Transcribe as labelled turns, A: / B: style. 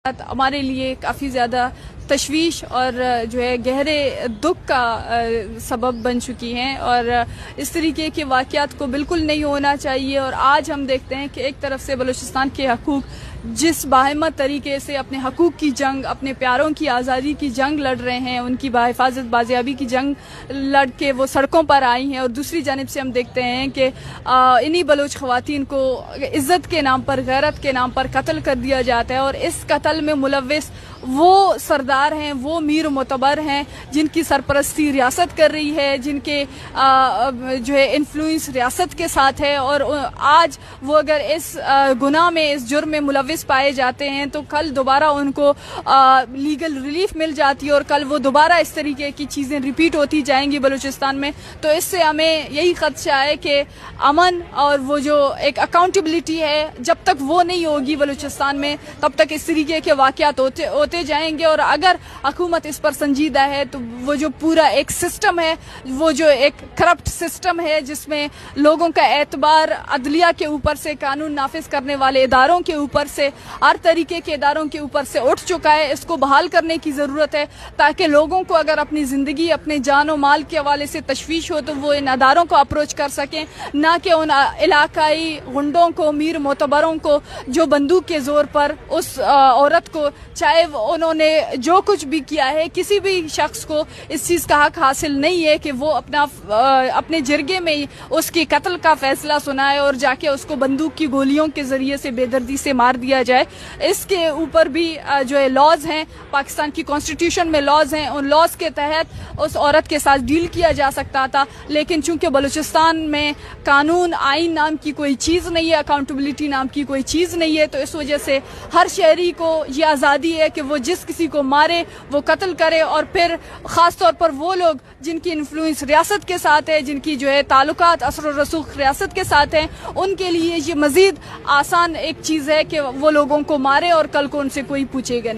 A: ہمارے لیے کافی زیادہ تشویش اور جو ہے گہرے دکھ کا سبب بن چکی ہیں، اور اس طریقے کے واقعات کو بالکل نہیں ہونا چاہیے۔ اور آج ہم دیکھتے ہیں کہ ایک طرف سے بلوچستان کے حقوق جس باہمت طریقے سے اپنے حقوق کی جنگ، اپنے پیاروں کی آزادی کی جنگ لڑ رہے ہیں، ان کی بحفاظت بازیابی کی جنگ لڑ کے وہ سڑکوں پر آئی ہیں، اور دوسری جانب سے ہم دیکھتے ہیں کہ انہی بلوچ خواتین کو عزت کے نام پر، غیرت کے نام پر قتل کر دیا جاتا ہے، اور اس قتل میں ملوث وہ سردار ہیں، وہ میر معتبر ہیں جن کی سرپرستی ریاست کر رہی ہے، جن کے جو ہے انفلوئنس ریاست کے ساتھ ہے، اور آج وہ اگر اس گناہ میں، اس جرم میں ملوث پائے جاتے ہیں تو کل دوبارہ ان کو لیگل ریلیف مل جاتی ہے، اور کل وہ دوبارہ اس طریقے کی چیزیں ریپیٹ ہوتی جائیں گی بلوچستان میں۔ تو اس سے ہمیں یہی خدشہ ہے کہ امن اور وہ جو ایک اکاؤنٹیبلٹی ہے، جب تک وہ نہیں ہوگی بلوچستان میں، تب تک اس طریقے کے واقعات ہوتے جائیں گے۔ اور اگر حکومت اس پر سنجیدہ ہے تو وہ جو پورا ایک سسٹم ہے، وہ جو ایک کرپٹ سسٹم ہے جس میں لوگوں کا اعتبار عدلیہ کے اوپر سے، قانون نافذ کرنے والے اداروں کے اوپر سے، ہر طریقے کے اداروں کے اوپر سے اٹھ چکا ہے، اس کو بحال کرنے کی ضرورت ہے، تاکہ لوگوں کو اگر اپنی زندگی، اپنے جان و مال کے حوالے سے تشویش ہو تو وہ ان اداروں کو اپروچ کر سکیں، نہ کہ ان علاقائی غنڈوں کو، میر معتبروں کو جو بندوق کے زور پر اس عورت کو، چاہے انہوں نے جو کچھ بھی کیا ہے، کسی بھی شخص کو اس چیز کا حق حاصل نہیں ہے کہ وہ اپنے جرگے میں اس کی قتل کا فیصلہ سنائے اور جا کے اس کو بندوق کی گولیوں کے ذریعے سے بے دردی سے مار دیا جائے۔ اس کے اوپر بھی جو ہے لاز ہیں، پاکستان کی کانسٹیٹیوشن میں لاز ہیں، ان لاز کے تحت اس عورت کے ساتھ ڈیل کیا جا سکتا تھا، لیکن چونکہ بلوچستان میں قانون، آئین نام کی کوئی چیز نہیں ہے، اکاؤنٹیبلٹی نام کی کوئی چیز نہیں ہے، تو اس وجہ سے ہر شہری کو یہ آزادی ہے کہ وہ جس کسی کو مارے، وہ قتل کرے، اور پھر خاص طور پر وہ لوگ جن کی انفلوئنس ریاست کے ساتھ ہے، جن کی جو ہے تعلقات اثر و رسوخ ریاست کے ساتھ ہیں، ان کے لیے یہ مزید آسان ایک چیز ہے کہ وہ لوگوں کو مارے اور کل کو ان سے کوئی پوچھے گا نہیں۔